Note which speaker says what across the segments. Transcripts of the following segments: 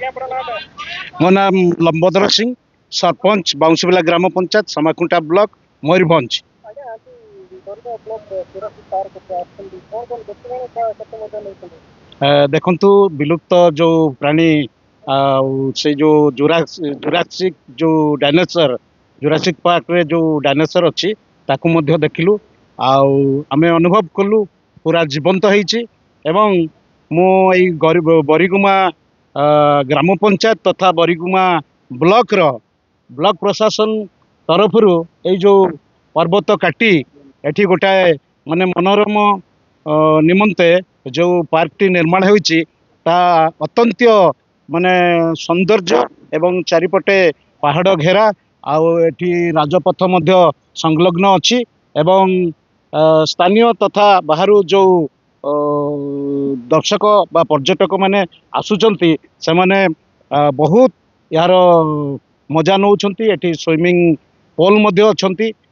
Speaker 1: मो नाम लंबोदर सिंह सरपंच बाउंसबिला ग्राम पंचायत समाकुंटा ब्लॉक मयूरभंज। देखंतु विलुप्त जो प्राणी से जो जुरासिक जो डायनासोर जुरासिक पार्क रे जो डायनासोर अच्छी ताकू मध्य देखिलु आमे अनुभव कलु पूरा जीवंत होईची एवं मो एई बरिगुमा ग्राम पंचायत तथा बरिगुमा ब्लॉक प्रशासन तरफ जो पर्वत काटी एठी गोटाए माने मनोरम निमंते जो पार्क टी निर्माण होईची ता अत्यंत माने सौंदर्य एवं चारिपटे पहाड़ घेरा एठी राजपथ मध्य संलग्न अच्छी एवं स्थानीय तथा बाहर जो दर्शक बा पर्यटक माने आसुचंती से माने बहुत यार मजा नौछंती। एठी स्विमिंग पूल मध्य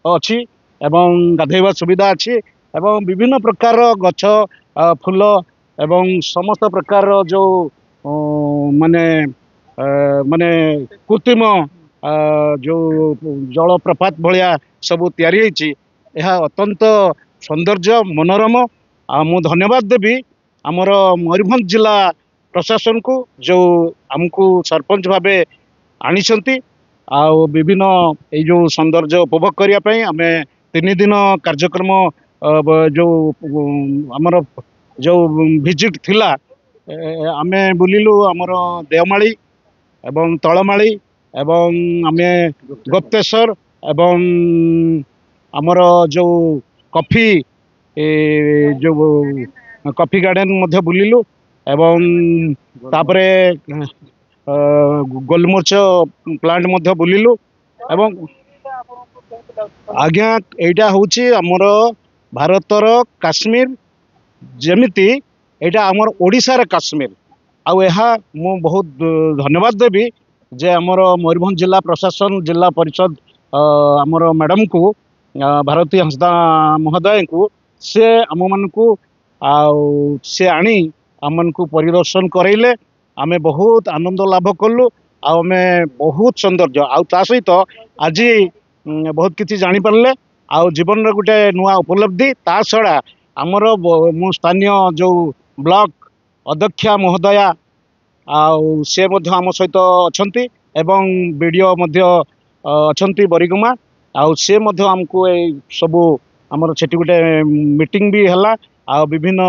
Speaker 1: अच्छी एवं गाधेवा सुविधा अच्छी एवं विभिन्न प्रकार गछ फूल एवं समस्त प्रकार जो माने माने कृत्रिम जो जलप्रपात भलिया सब तैयारी होईची यह अत्यंत सौंदर्य मनोरम मु धन्यवाद देवी आमर मयूरभंज जिला प्रशासन को जो आमको सरपंच भावे आनिछंती विभिन्न ये जो सौंदर्य उपभोग करने आम 3 दिन कार्यक्रम जो आमर जो विजिट थिला आमे बुलिलु आमर देवमाली एवं तलमाली एवं आमे गुप्तेश्वर एवं आमर जो कॉफी जो कॉफी गार्डन मध्य बुलिलु एवं तापरे गोलमरीच प्लांट मध्य बुलिलु एवं आज्ञा एटा होची आमर भारतर काश्मीर जेमिति एटा आमर ओडिशार काश्मीर मु बहुत धन्यवाद देवी जे आमर मयूरभंज जिला प्रशासन जिला परिषद आमर मैडम को भारती हंसदा महोदय को से आम मान को से आनी आम मान को परिदर्शन करैले आमे बहुत आनंद लाभ कलु आमे बहुत सौंदर्य ता सहित आज बहुत किसी जानी पारले जीवन रे गोटे नुआ उपलब्धि ता छड़ा आमर मो स्थानीय जो ब्लॉक अध्यक्षा महोदया से मध्य आम सहित अच्छी एवं वीडियो मध्य अच्छी बरिगुमा से मध्य आमको सबू आमर सेठी गोटे मीटिंग भी हला विभिन्न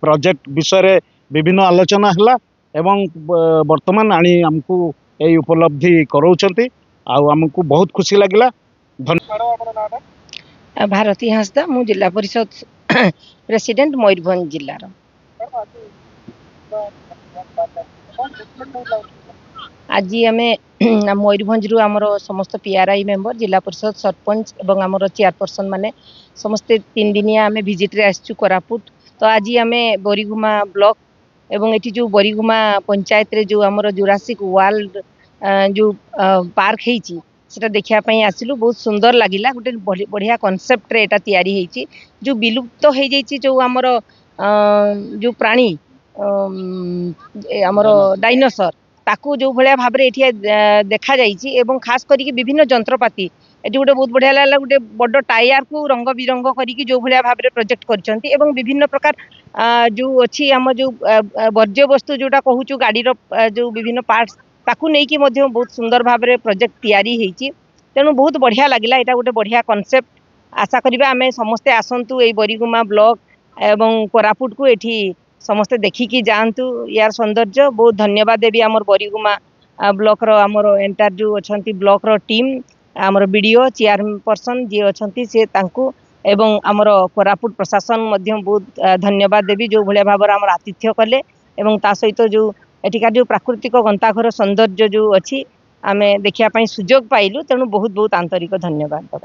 Speaker 1: प्रोजेक्ट विषय विभिन्न आलोचना हला एवं वर्तमान आनी आमको ये उपलब्धि कराउछंती आमको बहुत खुशी लगिला।
Speaker 2: भारती हंसदा मु जिला परिषद प्रेसिडेंट मयूरभंज जिल्लार। आज आम मयूरभंज रु आमर समस्त पीआरआई मेंबर जिला परिषद सरपंच एवं आमर चेयरपर्सन माने समस्ते 3 दिनिया आम विजिट रे आसचु कोरापुट। तो आज आम बरिगुमा ब्लॉक एवं एटी जो बरिगुमा पंचायत रे जो आमर जुरासिक वर्ल्ड जो पार्क हेची सेटा देखिया पई आसिलु। बहुत सुंदर लागिला गोटे बढ़िया कांसेप्ट रे एटा तयारी हेची जो विलुप्त हो जाइछि जो आमर जो प्राणी आमर डायनासोर ताकू जो भलिया भाबरे एठी देखा जाइछि एवं खास करी विभिन्न जंत्रपाति एटी गोटे बहुत बढ़िया लागला गोटे बड़ टायर को रंग बिरंग करी जो भलिया भाबरे प्रोजेक्ट करछंती एवं विभिन्न प्रकार जो अछि हम जो वर्ज्य वस्तु जोटा कहूछु गाड़ी रो जो विभिन्न पार्ट्स ताकू नै कि मध्य बहुत सुंदर भाबरे प्रोजेक्ट तयारी हेछि। तेनु बहुत बढ़िया लागिला एटा गोटे बढ़िया कांसेप्ट। आशा करिबा आमे समस्ते आसंतु ए बरिगुमा ब्लॉक एवं कोरापुट को एठी समस्ते देखिकी जानतु यार सौंदर्य। बहुत धन्यवाद देवी आमर बरिगुमा ब्लॉक रो आमर एंटायर जो अछंती ब्लॉक रो टीम आमर वीडियो चेयरपर्सन जे अछंती से तांकू एवं आमर कोरापुट प्रशासन मध्य बहुत धन्यवाद देवी जो भलिया भाबर आमर आतिथ्य कले एवं ता सहित जो एटिका जो प्राकृतिक गंताघर सौंदर्य जो अच्छी आमे देखिया पई सुजोग पाइलु। तेणु बहुत बहुत आंतरिक धन्यवाद।